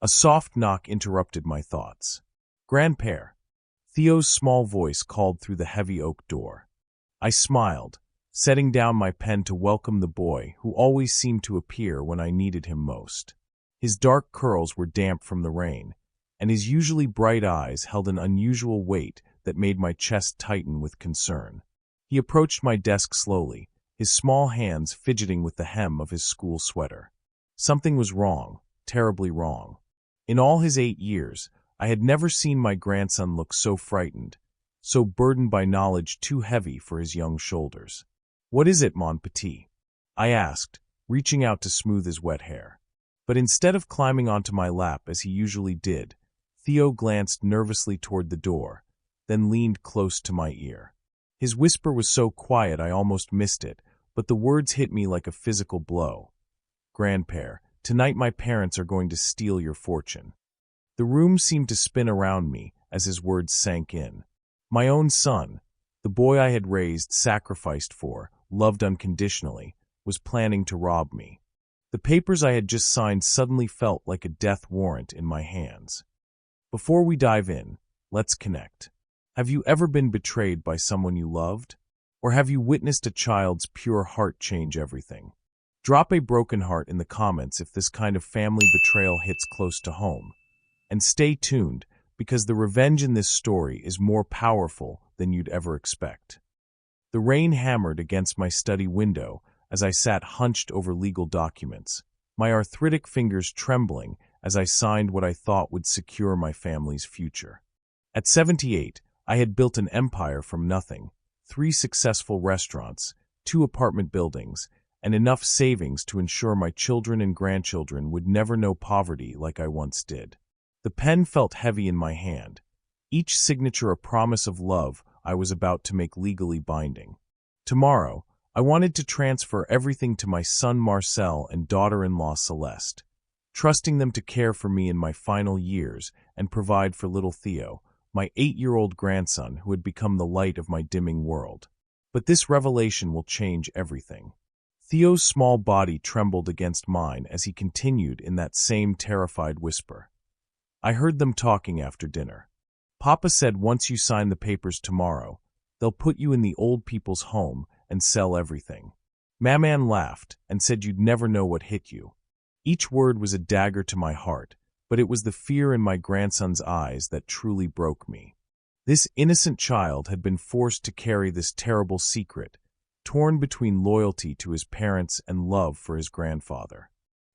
A soft knock interrupted my thoughts. "Grandpère," Theo's small voice called through the heavy oak door. I smiled, setting down my pen to welcome the boy who always seemed to appear when I needed him most. His dark curls were damp from the rain, and his usually bright eyes held an unusual weight that made my chest tighten with concern. He approached my desk slowly, his small hands fidgeting with the hem of his school sweater. Something was wrong, terribly wrong. In all his 8 years, I had never seen my grandson look so frightened, so burdened by knowledge too heavy for his young shoulders. "What is it, mon petit?" I asked, reaching out to smooth his wet hair. But instead of climbing onto my lap as he usually did, Theo glanced nervously toward the door, then leaned close to my ear. His whisper was so quiet I almost missed it, but the words hit me like a physical blow. "Grandpère, tonight my parents are going to steal your fortune." The room seemed to spin around me as his words sank in. My own son, the boy I had raised, sacrificed for, loved unconditionally, was planning to rob me. The papers I had just signed suddenly felt like a death warrant in my hands. Before we dive in, let's connect. Have you ever been betrayed by someone you loved? Or have you witnessed a child's pure heart change everything? Drop a broken heart in the comments if this kind of family betrayal hits close to home. And stay tuned, because the revenge in this story is more powerful than you'd ever expect. The rain hammered against my study window as I sat hunched over legal documents, my arthritic fingers trembling as I signed what I thought would secure my family's future. At 78, I had built an empire from nothing, 3 successful restaurants, 2 apartment buildings, and enough savings to ensure my children and grandchildren would never know poverty like I once did. The pen felt heavy in my hand, each signature a promise of love I was about to make legally binding. Tomorrow, I wanted to transfer everything to my son Marcel and daughter-in-law Celeste, trusting them to care for me in my final years and provide for little Theo, my 8-year-old grandson who had become the light of my dimming world. But this revelation will change everything. Theo's small body trembled against mine as he continued in that same terrified whisper. I heard them talking after dinner. "Papa said once you sign the papers tomorrow, they'll put you in the old people's home and sell everything." Maman laughed and said you'd never know what hit you. Each word was a dagger to my heart, but it was the fear in my grandson's eyes that truly broke me. This innocent child had been forced to carry this terrible secret, torn between loyalty to his parents and love for his grandfather.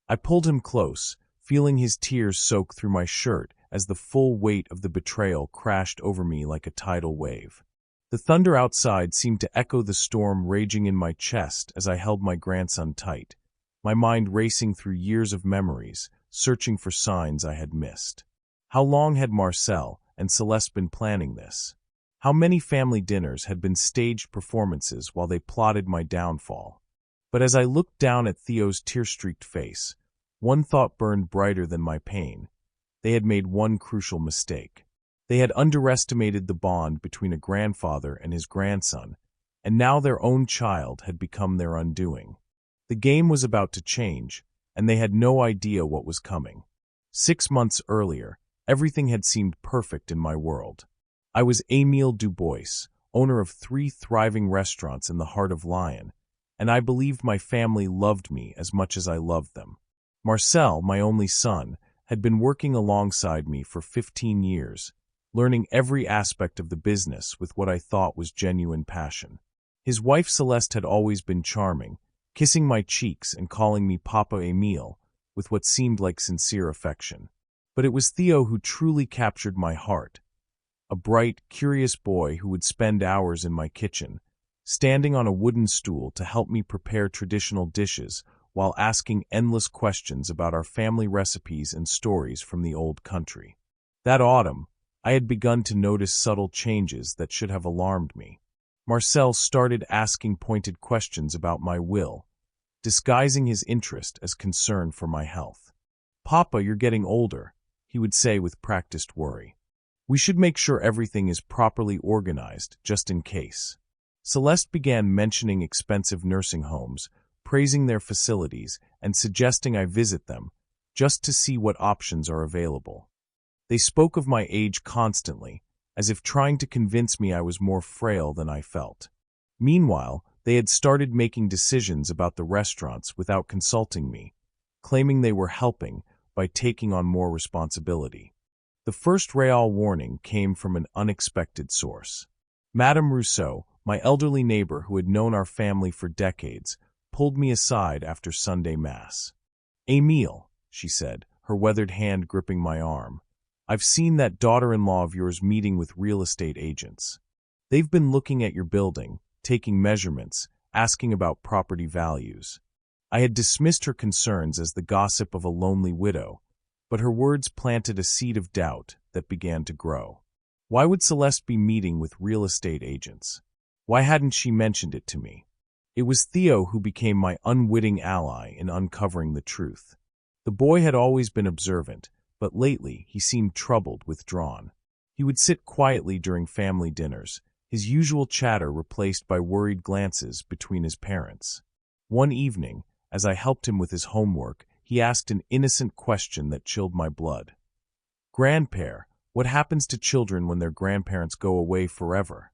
I pulled him close, feeling his tears soak through my shirt as the full weight of the betrayal crashed over me like a tidal wave. The thunder outside seemed to echo the storm raging in my chest as I held my grandson tight, my mind racing through years of memories, searching for signs I had missed. How long had Marcel and Celeste been planning this? How many family dinners had been staged performances while they plotted my downfall? But as I looked down at Theo's tear-streaked face, one thought burned brighter than my pain. They had made one crucial mistake. They had underestimated the bond between a grandfather and his grandson, and now their own child had become their undoing. The game was about to change, and they had no idea what was coming. 6 months earlier, everything had seemed perfect in my world. I was Émile Dubois, owner of 3 thriving restaurants in the heart of Lyon, and I believed my family loved me as much as I loved them. Marcel, my only son, had been working alongside me for 15 years, learning every aspect of the business with what I thought was genuine passion. His wife Celeste had always been charming, kissing my cheeks and calling me Papa Émile with what seemed like sincere affection. But it was Theo who truly captured my heart, a bright, curious boy who would spend hours in my kitchen, standing on a wooden stool to help me prepare traditional dishes while asking endless questions about our family recipes and stories from the old country. That autumn, I had begun to notice subtle changes that should have alarmed me. Marcel started asking pointed questions about my will, disguising his interest as concern for my health. "Papa, you're getting older," he would say with practiced worry. "We should make sure everything is properly organized, just in case." Celeste began mentioning expensive nursing homes, praising their facilities, and suggesting I visit them, just to see what options are available. They spoke of my age constantly, as if trying to convince me I was more frail than I felt. Meanwhile, they had started making decisions about the restaurants without consulting me, claiming they were helping by taking on more responsibility. The first real warning came from an unexpected source. Madame Rousseau, my elderly neighbor who had known our family for decades, pulled me aside after Sunday Mass. "Émile," she said, her weathered hand gripping my arm, "I've seen that daughter-in-law of yours meeting with real estate agents. They've been looking at your building, taking measurements, asking about property values." I had dismissed her concerns as the gossip of a lonely widow, but her words planted a seed of doubt that began to grow. Why would Celeste be meeting with real estate agents? Why hadn't she mentioned it to me? It was Theo who became my unwitting ally in uncovering the truth. The boy had always been observant, but lately he seemed troubled, withdrawn. He would sit quietly during family dinners, his usual chatter replaced by worried glances between his parents. One evening, as I helped him with his homework, he asked an innocent question that chilled my blood. "Grandpère, what happens to children when their grandparents go away forever?"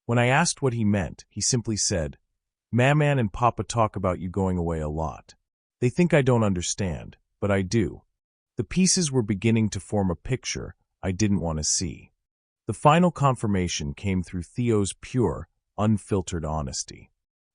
When I asked what he meant, he simply said, "Maman and Papa talk about you going away a lot. They think I don't understand, but I do." The pieces were beginning to form a picture I didn't want to see. The final confirmation came through Theo's pure, unfiltered honesty.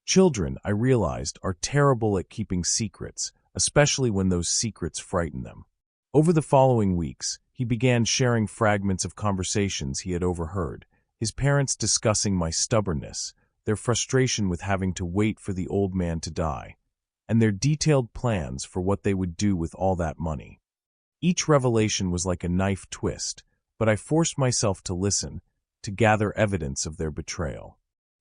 Children, I realized, are terrible at keeping secrets, especially when those secrets frighten them. Over the following weeks, he began sharing fragments of conversations he had overheard, his parents discussing my stubbornness, their frustration with having to wait for the old man to die, and their detailed plans for what they would do with all that money. Each revelation was like a knife twist, but I forced myself to listen, to gather evidence of their betrayal.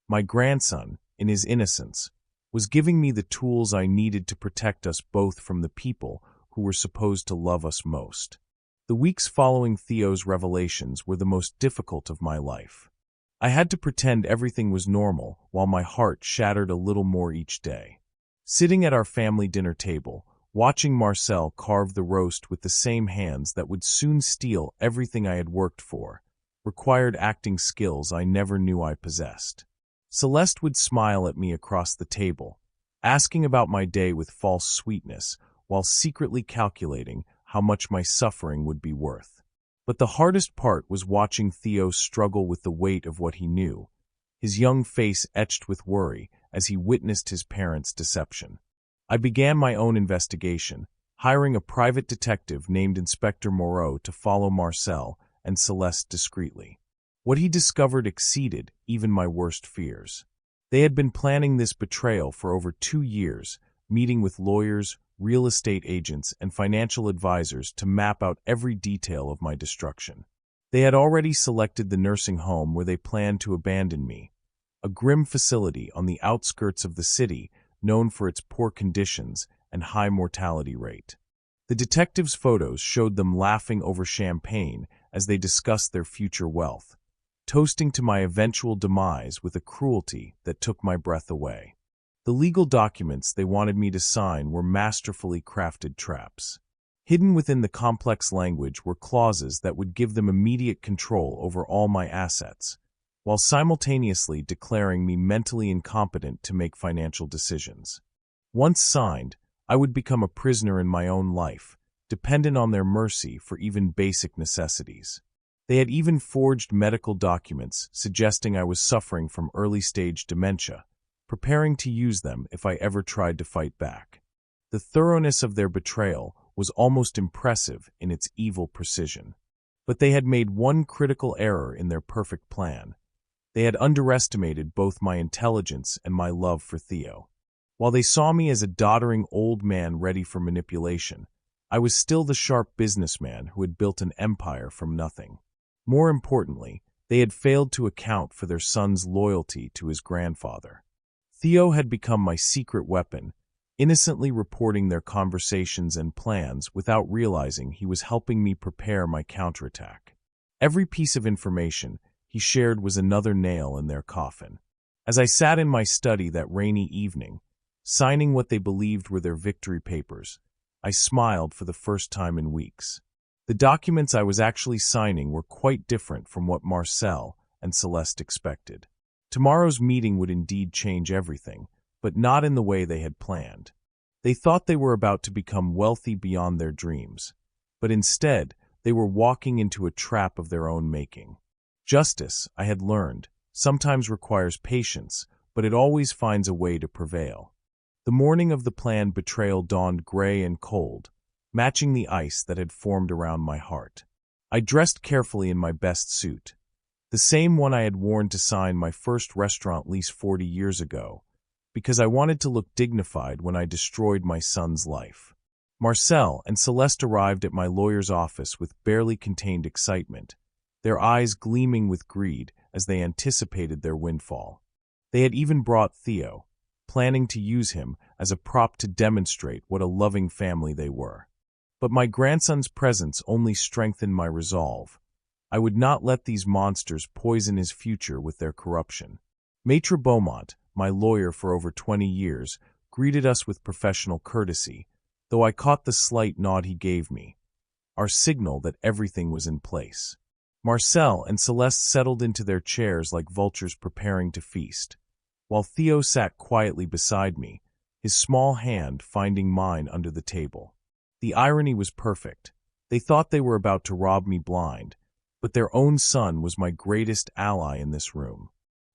My grandson, in his innocence, was giving me the tools I needed to protect us both from the people who were supposed to love us most. The weeks following Theo's revelations were the most difficult of my life. I had to pretend everything was normal while my heart shattered a little more each day. Sitting at our family dinner table, watching Marcel carve the roast with the same hands that would soon steal everything I had worked for, required acting skills I never knew I possessed. Celeste would smile at me across the table, asking about my day with false sweetness, while secretly calculating how much my suffering would be worth. But the hardest part was watching Theo struggle with the weight of what he knew, his young face etched with worry as he witnessed his parents' deception. I began my own investigation, hiring a private detective named Inspector Moreau to follow Marcel and Celeste discreetly. What he discovered exceeded even my worst fears. They had been planning this betrayal for over 2 years, meeting with lawyers, real estate agents, and financial advisors to map out every detail of my destruction. They had already selected the nursing home where they planned to abandon me, a grim facility on the outskirts of the city known for its poor conditions and high mortality rate. The detectives' photos showed them laughing over champagne as they discussed their future wealth, toasting to my eventual demise with a cruelty that took my breath away. The legal documents they wanted me to sign were masterfully crafted traps. Hidden within the complex language were clauses that would give them immediate control over all my assets, while simultaneously declaring me mentally incompetent to make financial decisions. Once signed, I would become a prisoner in my own life, dependent on their mercy for even basic necessities. They had even forged medical documents suggesting I was suffering from early-stage dementia, preparing to use them if I ever tried to fight back. The thoroughness of their betrayal was almost impressive in its evil precision. But they had made one critical error in their perfect plan. They had underestimated both my intelligence and my love for Theo. While they saw me as a doddering old man ready for manipulation, I was still the sharp businessman who had built an empire from nothing. More importantly, they had failed to account for their son's loyalty to his grandfather. Theo had become my secret weapon, innocently reporting their conversations and plans without realizing he was helping me prepare my counterattack. Every piece of information he shared was another nail in their coffin. As I sat in my study that rainy evening, signing what they believed were their victory papers, I smiled for the first time in weeks. The documents I was actually signing were quite different from what Marcel and Celeste expected. Tomorrow's meeting would indeed change everything, but not in the way they had planned. They thought they were about to become wealthy beyond their dreams, but instead they were walking into a trap of their own making. Justice, I had learned, sometimes requires patience, but it always finds a way to prevail. The morning of the planned betrayal dawned gray and cold, matching the ice that had formed around my heart. I dressed carefully in my best suit, the same one I had worn to sign my first restaurant lease 40 years ago, because I wanted to look dignified when I destroyed my son's life. Marcel and Celeste arrived at my lawyer's office with barely contained excitement, their eyes gleaming with greed as they anticipated their windfall. They had even brought Theo, planning to use him as a prop to demonstrate what a loving family they were. But my grandson's presence only strengthened my resolve. I would not let these monsters poison his future with their corruption. Maître Beaumont, my lawyer for over 20 years, greeted us with professional courtesy, though I caught the slight nod he gave me, our signal that everything was in place. Marcel and Celeste settled into their chairs like vultures preparing to feast, while Theo sat quietly beside me, his small hand finding mine under the table. The irony was perfect. They thought they were about to rob me blind, but their own son was my greatest ally in this room.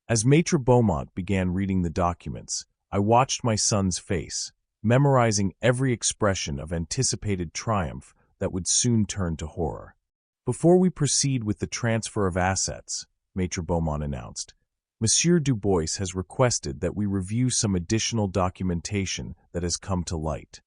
As Maître Beaumont began reading the documents, I watched my son's face, memorizing every expression of anticipated triumph that would soon turn to horror. Before we proceed with the transfer of assets, Maître Beaumont announced, Monsieur Dubois has requested that we review some additional documentation that has come to light.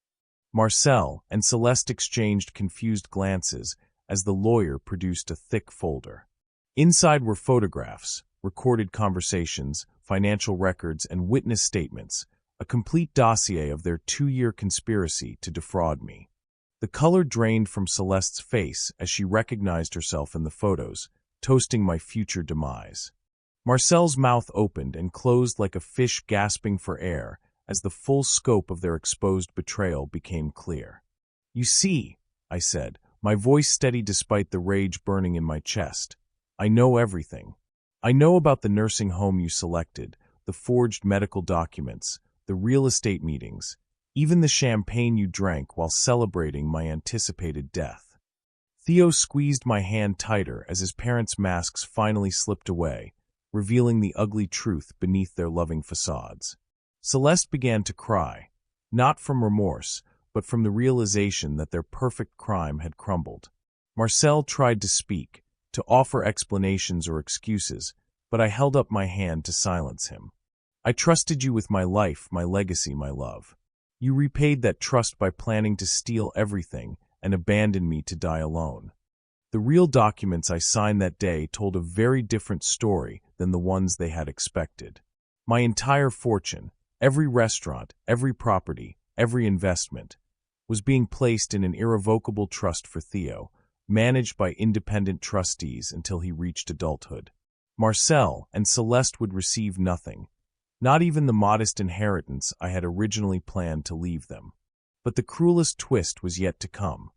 Marcel and Celeste exchanged confused glances as the lawyer produced a thick folder. Inside were photographs, recorded conversations, financial records, and witness statements, a complete dossier of their 2-year conspiracy to defraud me. The color drained from Celeste's face as she recognized herself in the photos, toasting my future demise. Marcel's mouth opened and closed like a fish gasping for air as the full scope of their exposed betrayal became clear. You see, I said, my voice steady despite the rage burning in my chest. I know everything. I know about the nursing home you selected, the forged medical documents, the real estate meetings, even the champagne you drank while celebrating my anticipated death. Theo squeezed my hand tighter as his parents' masks finally slipped away, revealing the ugly truth beneath their loving facades. Celeste began to cry, not from remorse, but from the realization that their perfect crime had crumbled. Marcel tried to speak, to offer explanations or excuses, but I held up my hand to silence him. I trusted you with my life, my legacy, my love. You repaid that trust by planning to steal everything and abandon me to die alone. The real documents I signed that day told a very different story than the ones they had expected. My entire fortune, every restaurant, every property, every investment, was being placed in an irrevocable trust for Theo, managed by independent trustees until he reached adulthood. Marcel and Celeste would receive nothing, not even the modest inheritance I had originally planned to leave them. But the cruelest twist was yet to come.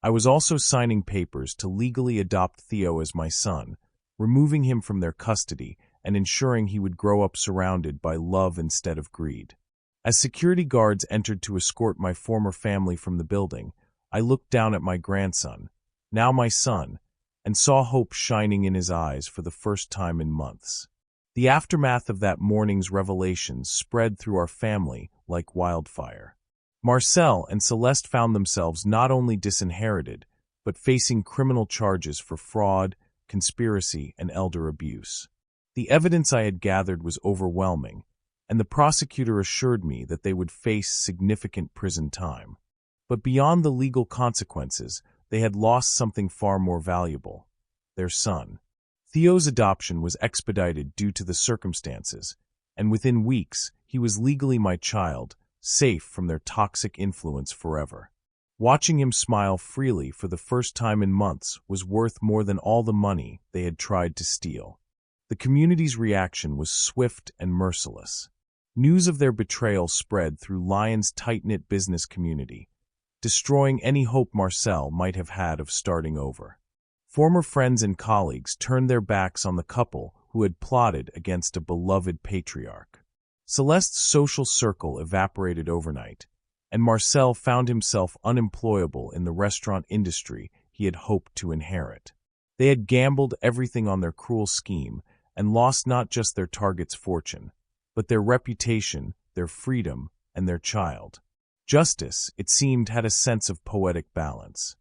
I was also signing papers to legally adopt Theo as my son, removing him from their custody and ensuring he would grow up surrounded by love instead of greed. As security guards entered to escort my former family from the building, I looked down at my grandson, now my son, and saw hope shining in his eyes for the first time in months. The aftermath of that morning's revelations spread through our family like wildfire. Marcel and Celeste found themselves not only disinherited, but facing criminal charges for fraud, conspiracy, and elder abuse. The evidence I had gathered was overwhelming, and the prosecutor assured me that they would face significant prison time. But beyond the legal consequences, they had lost something far more valuable: their son. Theo's adoption was expedited due to the circumstances, and within weeks, he was legally my child, safe from their toxic influence forever. Watching him smile freely for the first time in months was worth more than all the money they had tried to steal. The community's reaction was swift and merciless. News of their betrayal spread through Lyon's tight-knit business community, destroying any hope Marcel might have had of starting over. Former friends and colleagues turned their backs on the couple who had plotted against a beloved patriarch. Celeste's social circle evaporated overnight, and Marcel found himself unemployable in the restaurant industry he had hoped to inherit. They had gambled everything on their cruel scheme and lost not just their target's fortune, but their reputation, their freedom, and their child. Justice, it seemed, had a sense of poetic balance.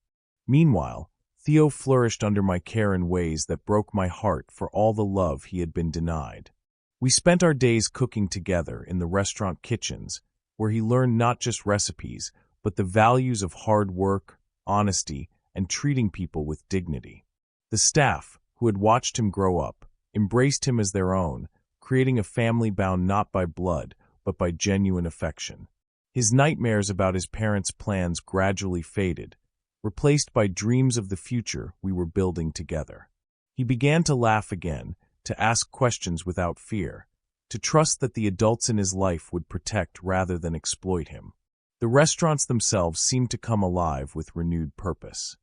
Meanwhile, Theo flourished under my care in ways that broke my heart for all the love he had been denied. We spent our days cooking together in the restaurant kitchens, where he learned not just recipes, but the values of hard work, honesty, and treating people with dignity. The staff, who had watched him grow up, embraced him as their own, creating a family bound not by blood, but by genuine affection. His nightmares about his parents' plans gradually faded, replaced by dreams of the future we were building together. He began to laugh again, to ask questions without fear, to trust that the adults in his life would protect rather than exploit him. The restaurants themselves seemed to come alive with renewed purpose.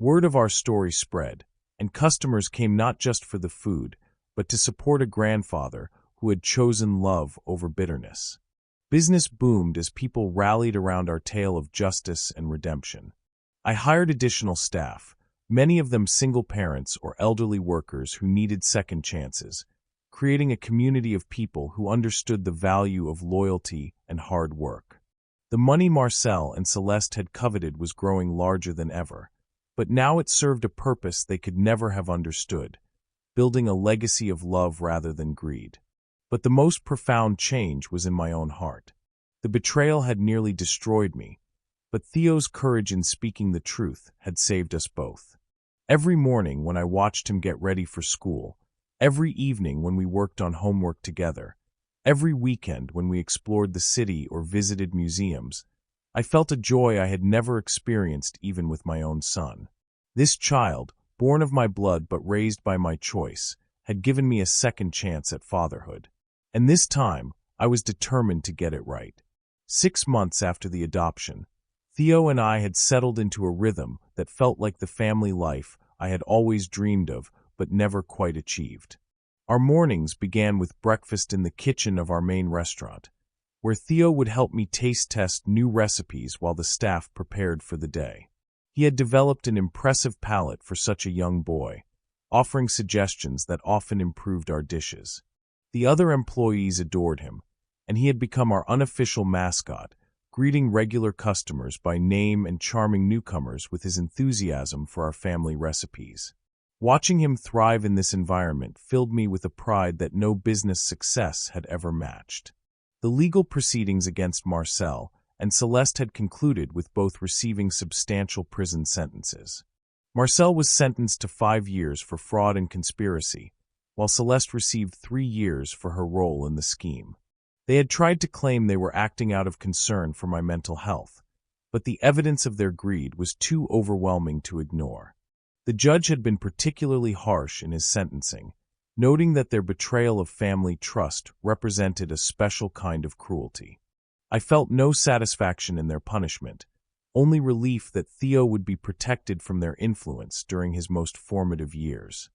Word of our story spread, and customers came not just for the food, but to support a grandfather who had chosen love over bitterness. Business boomed as people rallied around our tale of justice and redemption. I hired additional staff, many of them single parents or elderly workers who needed second chances, creating a community of people who understood the value of loyalty and hard work. The money Marcel and Celeste had coveted was growing larger than ever, but now it served a purpose they could never have understood, building a legacy of love rather than greed. But the most profound change was in my own heart. The betrayal had nearly destroyed me, but Theo's courage in speaking the truth had saved us both. Every morning when I watched him get ready for school, every evening when we worked on homework together, every weekend when we explored the city or visited museums, I felt a joy I had never experienced even with my own son. This child, born of my blood but raised by my choice, had given me a second chance at fatherhood. And this time, I was determined to get it right. 6 months after the adoption, Theo and I had settled into a rhythm that felt like the family life I had always dreamed of but never quite achieved. Our mornings began with breakfast in the kitchen of our main restaurant, where Theo would help me taste test new recipes while the staff prepared for the day. He had developed an impressive palate for such a young boy, offering suggestions that often improved our dishes. The other employees adored him, and he had become our unofficial mascot, greeting regular customers by name and charming newcomers with his enthusiasm for our family recipes. Watching him thrive in this environment filled me with a pride that no business success had ever matched. The legal proceedings against Marcel and Celeste had concluded, with both receiving substantial prison sentences. Marcel was sentenced to 5 years for fraud and conspiracy, while Celeste received 3 years for her role in the scheme. They had tried to claim they were acting out of concern for my mental health, but the evidence of their greed was too overwhelming to ignore. The judge had been particularly harsh in his sentencing, noting that their betrayal of family trust represented a special kind of cruelty. I felt no satisfaction in their punishment, only relief that Theo would be protected from their influence during his most formative years.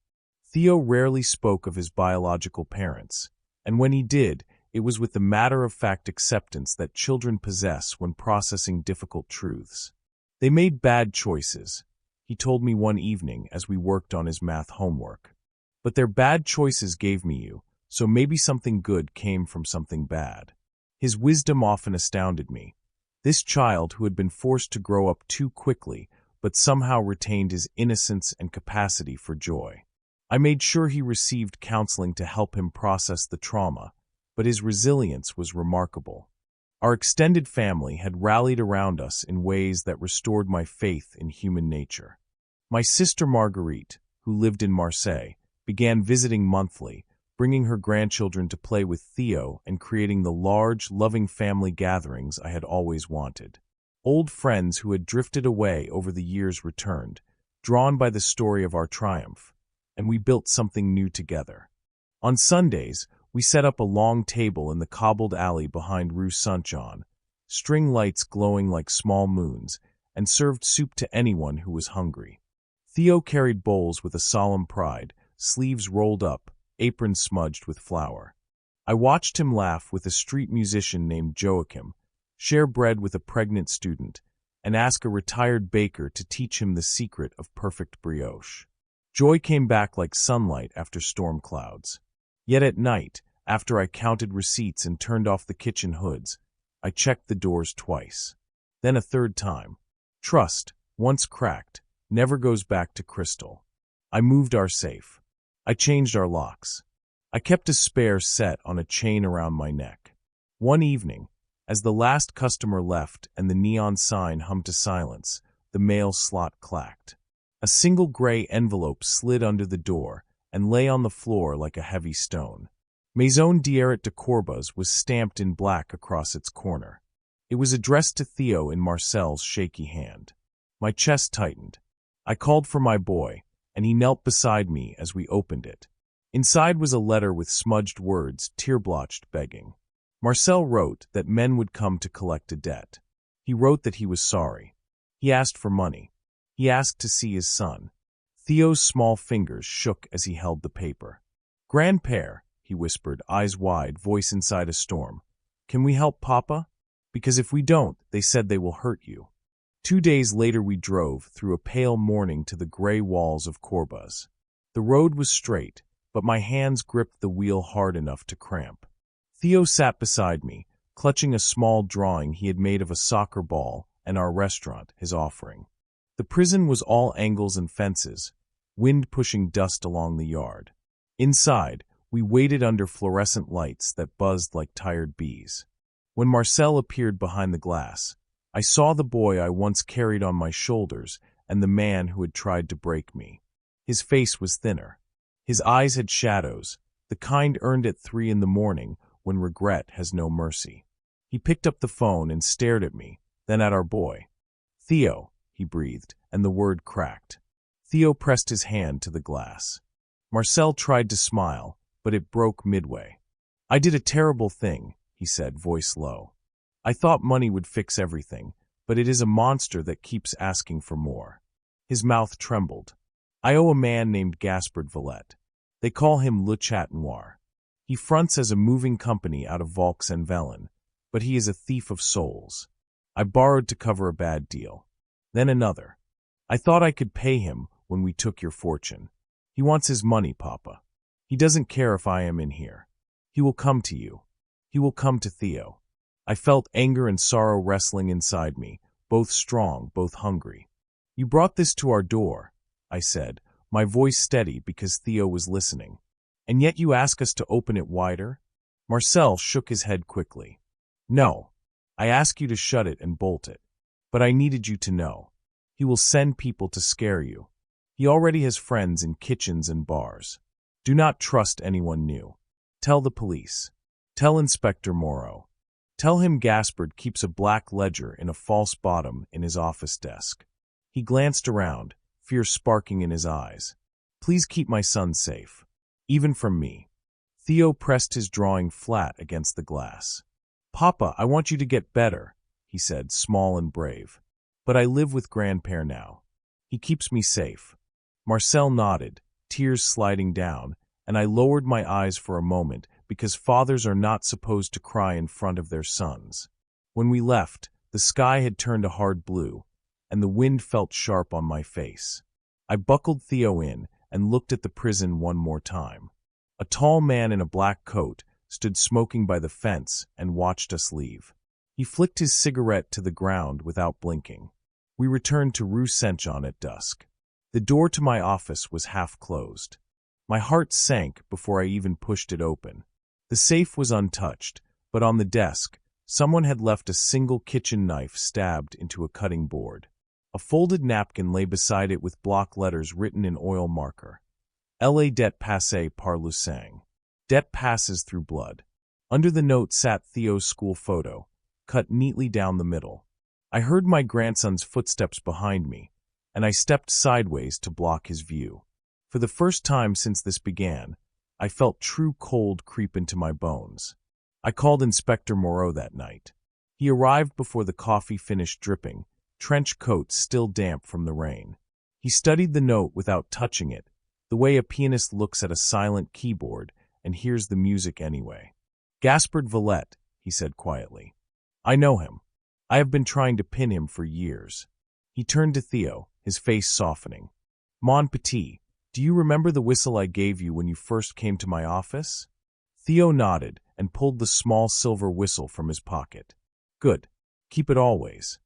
Theo rarely spoke of his biological parents, and when he did, it was with the matter-of-fact acceptance that children possess when processing difficult truths. They made bad choices, he told me one evening as we worked on his math homework. But their bad choices gave me you, so maybe something good came from something bad. His wisdom often astounded me. This child who had been forced to grow up too quickly, but somehow retained his innocence and capacity for joy. I made sure he received counseling to help him process the trauma, but his resilience was remarkable. Our extended family had rallied around us in ways that restored my faith in human nature. My sister Marguerite, who lived in Marseille, began visiting monthly, bringing her grandchildren to play with Theo and creating the large, loving family gatherings I had always wanted. Old friends who had drifted away over the years returned, drawn by the story of our triumph, and we built something new together. On Sundays, we set up a long table in the cobbled alley behind Rue Saint-Jean, string lights glowing like small moons, and served soup to anyone who was hungry. Theo carried bowls with a solemn pride, sleeves rolled up, apron smudged with flour. I watched him laugh with a street musician named Joachim, share bread with a pregnant student, and ask a retired baker to teach him the secret of perfect brioche. Joy came back like sunlight after storm clouds. Yet at night, after I counted receipts and turned off the kitchen hoods, I checked the doors twice. Then a third time. Trust, once cracked, never goes back to crystal. I moved our safe. I changed our locks. I kept a spare set on a chain around my neck. One evening, as the last customer left and the neon sign hummed to silence, the mail slot clacked. A single gray envelope slid under the door and lay on the floor like a heavy stone. Maison d'Arrêt de Corbas was stamped in black across its corner. It was addressed to Theo in Marcel's shaky hand. My chest tightened. I called for my boy, and he knelt beside me as we opened it. Inside was a letter with smudged words, tear-blotched, begging. Marcel wrote that men would come to collect a debt. He wrote that he was sorry. He asked for money. He asked to see his son. Theo's small fingers shook as he held the paper. "Grandpère," he whispered, eyes wide, voice inside a storm. "Can we help Papa? Because if we don't, they said they will hurt you." 2 days later we drove through a pale morning to the gray walls of Corbas. The road was straight, but my hands gripped the wheel hard enough to cramp. Theo sat beside me, clutching a small drawing he had made of a soccer ball and our restaurant, his offering. The prison was all angles and fences, wind pushing dust along the yard. Inside, we waited under fluorescent lights that buzzed like tired bees. When Marcel appeared behind the glass, I saw the boy I once carried on my shoulders and the man who had tried to break me. His face was thinner. His eyes had shadows, the kind earned at 3 in the morning when regret has no mercy. He picked up the phone and stared at me, then at our boy. "Theo," he breathed, and the word cracked. Theo pressed his hand to the glass. Marcel tried to smile, but it broke midway. "I did a terrible thing," he said, voice low. "I thought money would fix everything, but it is a monster that keeps asking for more." His mouth trembled. "I owe a man named Gaspard Villette. They call him Le Chat Noir. He fronts as a moving company out of Volks and Velen, but he is a thief of souls. I borrowed to cover a bad deal. Then another. I thought I could pay him when we took your fortune. He wants his money, Papa. He doesn't care if I am in here. He will come to you. He will come to Theo." I felt anger and sorrow wrestling inside me, both strong, both hungry. "You brought this to our door," I said, my voice steady because Theo was listening. "And yet you ask us to open it wider?" Marcel shook his head quickly. "No, I ask you to shut it and bolt it. But I needed you to know. He will send people to scare you. He already has friends in kitchens and bars. Do not trust anyone new. Tell the police. Tell Inspector Moreau. Tell him Gaspard keeps a black ledger in a false bottom in his office desk." He glanced around, fear sparking in his eyes. "Please keep my son safe. Even from me." Theo pressed his drawing flat against the glass. "Papa, I want you to get better," he said, small and brave. "But I live with Grandpère now. He keeps me safe." Marcel nodded, tears sliding down, and I lowered my eyes for a moment because fathers are not supposed to cry in front of their sons. When we left, the sky had turned a hard blue, and the wind felt sharp on my face. I buckled Theo in and looked at the prison one more time. A tall man in a black coat stood smoking by the fence and watched us leave. He flicked his cigarette to the ground without blinking. We returned to Rue Saint-Jean at dusk. The door to my office was half closed. My heart sank before I even pushed it open. The safe was untouched, but on the desk, someone had left a single kitchen knife stabbed into a cutting board. A folded napkin lay beside it with block letters written in oil marker. "La dette passe par le sang." Debt passes through blood. Under the note sat Theo's school photo, cut neatly down the middle. I heard my grandson's footsteps behind me, and I stepped sideways to block his view. For the first time since this began, I felt true cold creep into my bones. I called Inspector Moreau that night. He arrived before the coffee finished dripping, trench coat still damp from the rain. He studied the note without touching it, the way a pianist looks at a silent keyboard and hears the music anyway. Gaspard Villette, he said quietly. I know him. I have been trying to pin him for years. He turned to Theo, his face softening. Mon petit, do you remember the whistle I gave you when you first came to my office? Theo nodded and pulled the small silver whistle from his pocket. Good. Keep it always.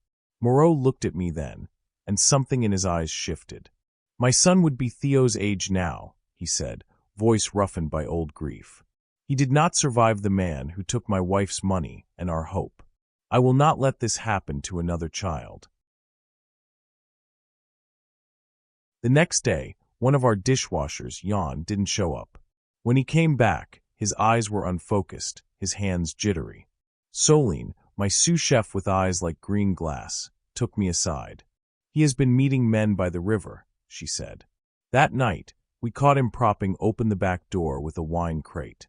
Moreau looked at me then, and something in his eyes shifted. My son would be Theo's age now, he said, voice roughened by old grief. He did not survive the man who took my wife's money and our hope. I will not let this happen to another child. The next day, one of our dishwashers, Jan, didn't show up. When he came back, his eyes were unfocused, his hands jittery. Soline, my sous chef with eyes like green glass, took me aside. He has been meeting men by the river, she said. That night, we caught him propping open the back door with a wine crate.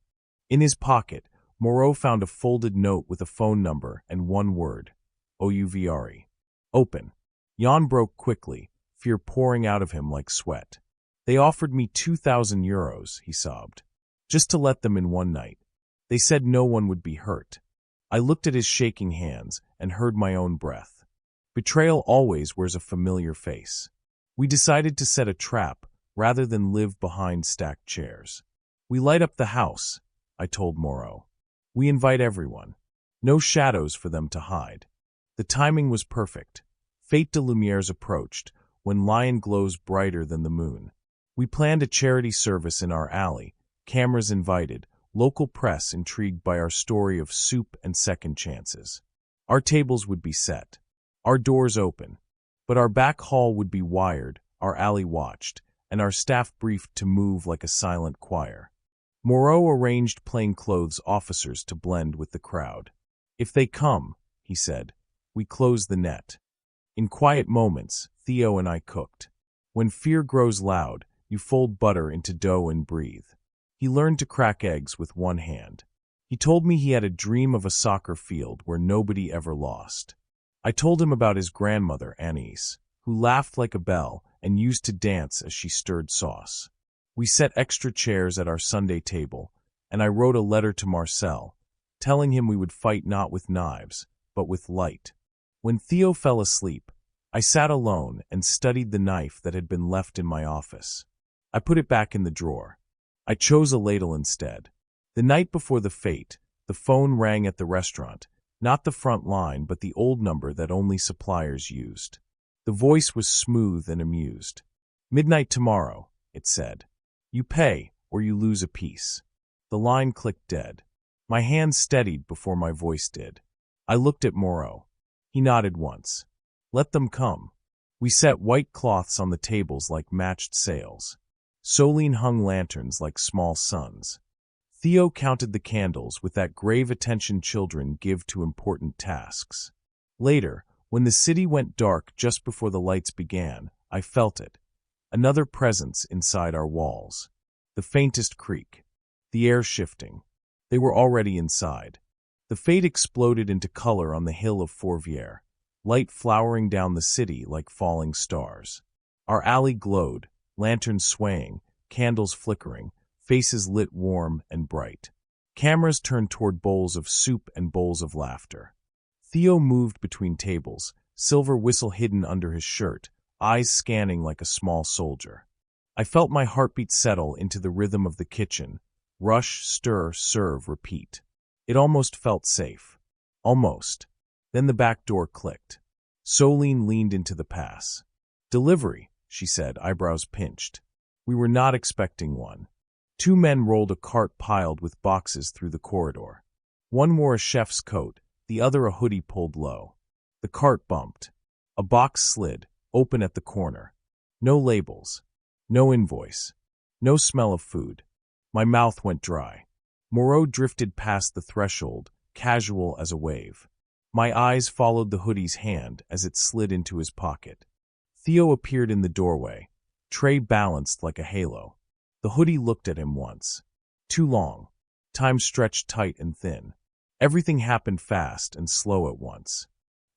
In his pocket, Moreau found a folded note with a phone number and one word, Ouvre. Open. Jan broke quickly, fear pouring out of him like sweat. They offered me 2,000 euros, he sobbed, just to let them in one night. They said no one would be hurt. I looked at his shaking hands and heard my own breath. Betrayal always wears a familiar face. We decided to set a trap rather than live behind stacked chairs. We light up the house, I told Moreau. We invite everyone. No shadows for them to hide. The timing was perfect. Fête de Lumières approached, when lion glows brighter than the moon. We planned a charity service in our alley, cameras invited, local press intrigued by our story of soup and second chances. Our tables would be set. Our doors open, but our back hall would be wired, our alley watched, and our staff briefed to move like a silent choir. Moreau arranged plainclothes officers to blend with the crowd. If they come, he said, we close the net. In quiet moments, Theo and I cooked. When fear grows loud, you fold butter into dough and breathe. He learned to crack eggs with one hand. He told me he had a dream of a soccer field where nobody ever lost. I told him about his grandmother, Anise, who laughed like a bell and used to dance as she stirred sauce. We set extra chairs at our Sunday table, and I wrote a letter to Marcel, telling him we would fight not with knives, but with light. When Theo fell asleep, I sat alone and studied the knife that had been left in my office. I put it back in the drawer. I chose a ladle instead. The night before the fete, the phone rang at the restaurant, not the front line but the old number that only suppliers used. The voice was smooth and amused. Midnight tomorrow, it said. You pay, or you lose a piece. The line clicked dead. My hand steadied before my voice did. I looked at Moreau. He nodded once. Let them come. We set white cloths on the tables like matched sails. Soline hung lanterns like small suns. Theo counted the candles with that grave attention children give to important tasks. Later, when the city went dark just before the lights began, I felt it. Another presence inside our walls. The faintest creak. The air shifting. They were already inside. The fate exploded into color on the hill of Fourvière, light flowering down the city like falling stars. Our alley glowed, lanterns swaying, candles flickering, faces lit warm and bright. Cameras turned toward bowls of soup and bowls of laughter. Theo moved between tables, silver whistle hidden under his shirt, eyes scanning like a small soldier. I felt my heartbeat settle into the rhythm of the kitchen. Rush, stir, serve, repeat. It almost felt safe. Almost. Then the back door clicked. Soline leaned into the pass. Delivery, she said, eyebrows pinched. We were not expecting one. Two men rolled a cart piled with boxes through the corridor. One wore a chef's coat, the other a hoodie pulled low. The cart bumped. A box slid, open at the corner. No labels. No invoice. No smell of food. My mouth went dry. Moreau drifted past the threshold, casual as a wave. My eyes followed the hoodie's hand as it slid into his pocket. Theo appeared in the doorway, tray balanced like a halo. The hoodie looked at him once. Too long. Time stretched tight and thin. Everything happened fast and slow at once.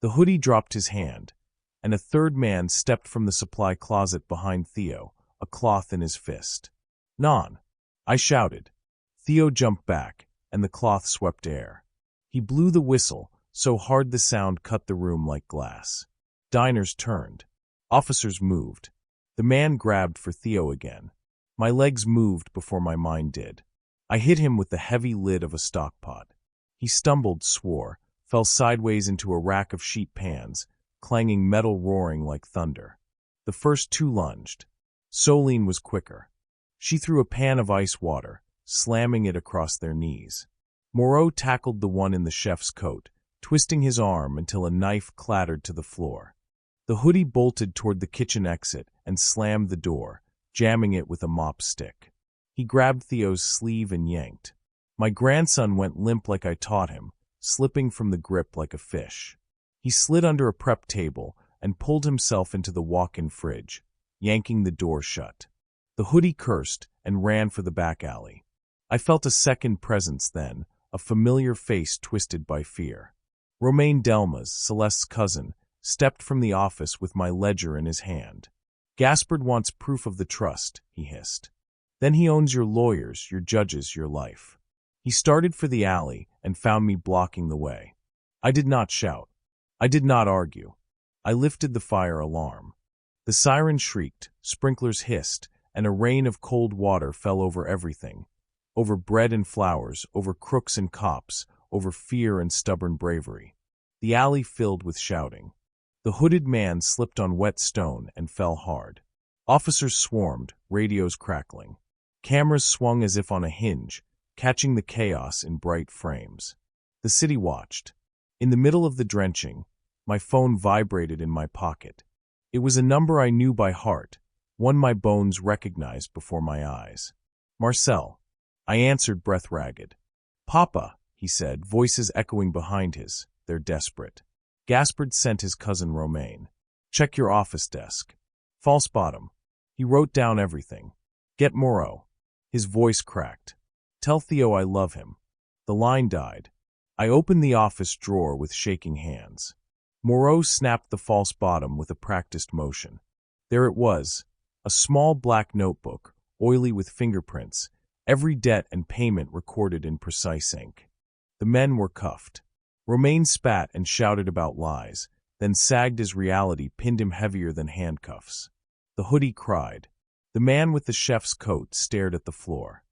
The hoodie dropped his hand. and a third man stepped from the supply closet behind Theo, a cloth in his fist. "Non!" I shouted. Theo jumped back, and the cloth swept air. He blew the whistle, so hard the sound cut the room like glass. Diners turned. Officers moved. The man grabbed for Theo again. My legs moved before my mind did. I hit him with the heavy lid of a stockpot. He stumbled, swore, fell sideways into a rack of sheet pans, clanging metal roaring like thunder. The first two lunged. Solene was quicker. She threw a pan of ice water, slamming it across their knees. Moreau tackled the one in the chef's coat, twisting his arm until a knife clattered to the floor. The hoodie bolted toward the kitchen exit and slammed the door, jamming it with a mop stick. He grabbed Theo's sleeve and yanked. My grandson went limp like I taught him, slipping from the grip like a fish. He slid under a prep table and pulled himself into the walk-in fridge, yanking the door shut. The hoodie cursed and ran for the back alley. I felt a second presence then, a familiar face twisted by fear. Romain Delmas, Celeste's cousin, stepped from the office with my ledger in his hand. "Gaspard wants proof of the trust," he hissed. "Then he owns your lawyers, your judges, your life." He started for the alley and found me blocking the way. I did not shout. I did not argue. I lifted the fire alarm. The siren shrieked, sprinklers hissed, and a rain of cold water fell over everything. Over bread and flowers, over crooks and cops, over fear and stubborn bravery. The alley filled with shouting. The hooded man slipped on wet stone and fell hard. Officers swarmed, radios crackling. Cameras swung as if on a hinge, catching the chaos in bright frames. The city watched. In the middle of the drenching, my phone vibrated in my pocket. It was a number I knew by heart, one my bones recognized before my eyes. "Marcel." I answered, breath ragged. "Papa," he said, voices echoing behind his. "They're desperate." Gaspard sent his cousin Romain. "Check your office desk." False bottom. He wrote down everything. "Get Moreau." His voice cracked. "Tell Theo I love him." The line died. I opened the office drawer with shaking hands. Moreau snapped the false bottom with a practiced motion. There it was, a small black notebook, oily with fingerprints, every debt and payment recorded in precise ink. The men were cuffed. Romain spat and shouted about lies, then sagged as reality pinned him heavier than handcuffs. The hoodie cried. The man with the chef's coat stared at the floor.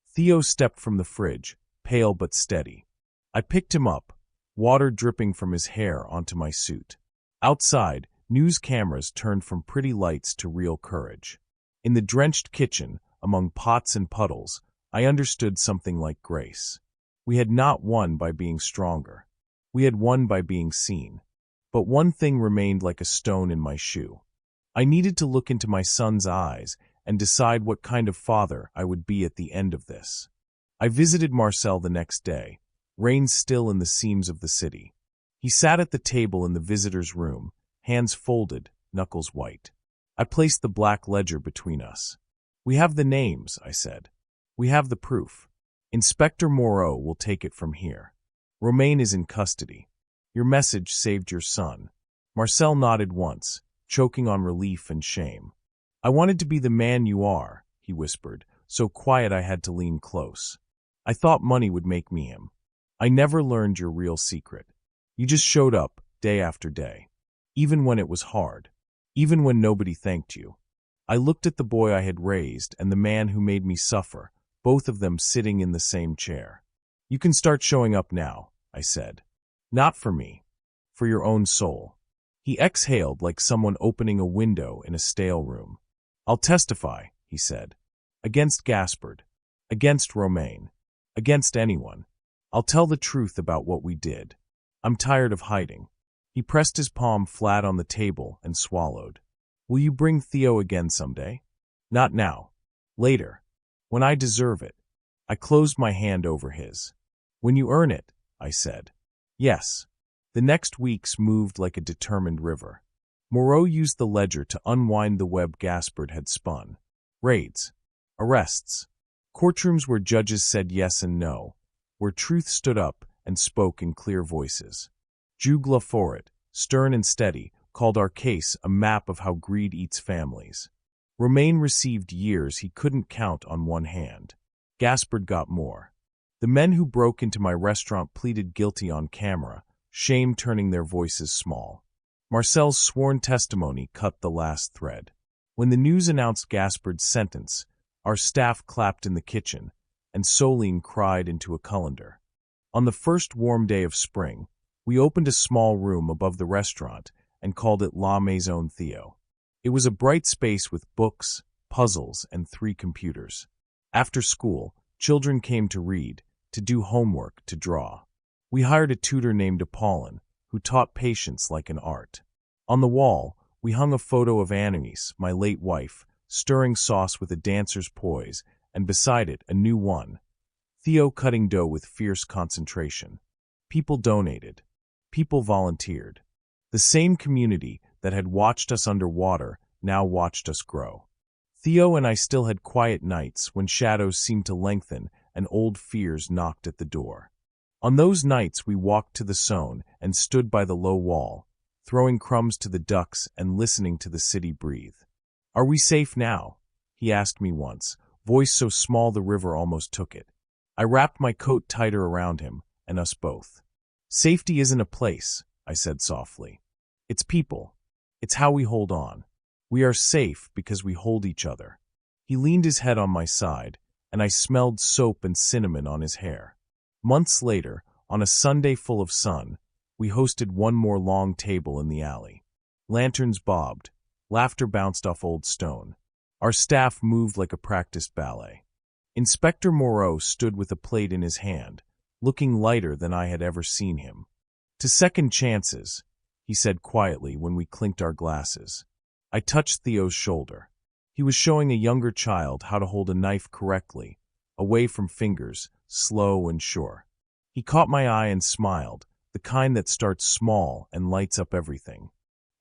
Theo stepped from the fridge, pale but steady. I picked him up, water dripping from his hair onto my suit. Outside, news cameras turned from pretty lights to real courage. In the drenched kitchen, among pots and puddles, I understood something like grace. We had not won by being stronger. We had won by being seen. But one thing remained like a stone in my shoe. I needed to look into my son's eyes and decide what kind of father I would be at the end of this. I visited Marcel the next day, rain still in the seams of the city. He sat at the table in the visitor's room, hands folded, knuckles white. I placed the black ledger between us. "We have the names," I said. "We have the proof. Inspector Moreau will take it from here. Romain is in custody. Your message saved your son." Marcel nodded once, choking on relief and shame. "I wanted to be the man you are," he whispered, so quiet I had to lean close. "I thought money would make me him. I never learned your real secret. You just showed up, day after day. Even when it was hard. Even when nobody thanked you." I looked at the boy I had raised and the man who made me suffer, both of them sitting in the same chair. "You can start showing up now," I said. "Not for me. For your own soul." He exhaled like someone opening a window in a stale room. "I'll testify," he said. "Against Gaspard. Against Romain. Against anyone. I'll tell the truth about what we did. I'm tired of hiding." He pressed his palm flat on the table and swallowed. "Will you bring Theo again someday?" "Not now. Later. When I deserve it." I closed my hand over his. "When you earn it," I said. "Yes." The next weeks moved like a determined river. Moreau used the ledger to unwind the web Gaspard had spun. Raids. Arrests. Courtrooms where judges said yes and no, where truth stood up and spoke in clear voices. Jugla Foret, stern and steady, called our case a map of how greed eats families. Romain received years he couldn't count on one hand. Gaspard got more. The men who broke into my restaurant pleaded guilty on camera, shame turning their voices small. Marcel's sworn testimony cut the last thread. When the news announced Gaspard's sentence, our staff clapped in the kitchen, and Soline cried into a colander. On the first warm day of spring, we opened a small room above the restaurant and called it La Maison Theo. It was a bright space with books, puzzles, and 3 computers. After school, children came to read, to do homework, to draw. We hired a tutor named Apollon, who taught patience like an art. On the wall, we hung a photo of Anneliese, my late wife, stirring sauce with a dancer's poise, and beside it, a new one. Theo cutting dough with fierce concentration. People donated. People volunteered. The same community that had watched us underwater now watched us grow. Theo and I still had quiet nights when shadows seemed to lengthen and old fears knocked at the door. On those nights we walked to the Saône and stood by the low wall, throwing crumbs to the ducks and listening to the city breathe. "Are we safe now?" he asked me once, voice so small the river almost took it. I wrapped my coat tighter around him, and us both. "Safety isn't a place," I said softly. "It's people. It's how we hold on. We are safe because we hold each other." He leaned his head on my side, and I smelled soap and cinnamon on his hair. Months later, on a Sunday full of sun, we hosted one more long table in the alley. Lanterns bobbed. Laughter bounced off old stone. Our staff moved like a practiced ballet. Inspector Moreau stood with a plate in his hand, looking lighter than I had ever seen him. "To second chances," he said quietly when we clinked our glasses. I touched Theo's shoulder. He was showing a younger child how to hold a knife correctly, away from fingers, slow and sure. He caught my eye and smiled, the kind that starts small and lights up everything.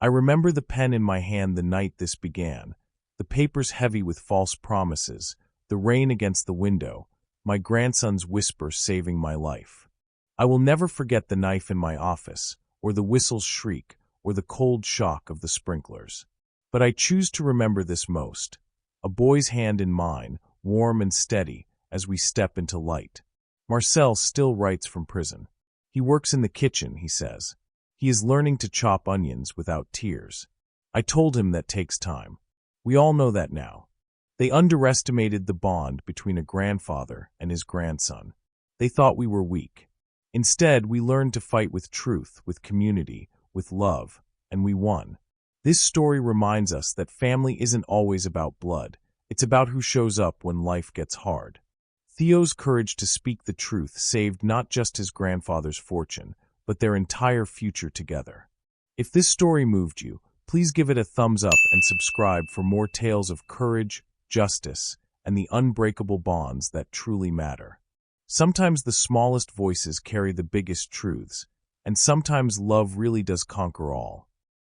I remember the pen in my hand the night this began, the papers heavy with false promises, the rain against the window, my grandson's whisper saving my life. I will never forget the knife in my office, or the whistle's shriek, or the cold shock of the sprinklers. But I choose to remember this most, a boy's hand in mine, warm and steady, as we step into light. Marcel still writes from prison. He works in the kitchen, he says. He is learning to chop onions without tears. I told him that takes time. We all know that now. They underestimated the bond between a grandfather and his grandson. They thought we were weak. Instead, we learned to fight with truth, with community, with love, and we won. This story reminds us that family isn't always about blood. It's about who shows up when life gets hard. Theo's courage to speak the truth saved not just his grandfather's fortune, but their entire future together. If this story moved you, please give it a thumbs up and subscribe for more tales of courage, justice, and the unbreakable bonds that truly matter. Sometimes the smallest voices carry the biggest truths, and sometimes love really does conquer all.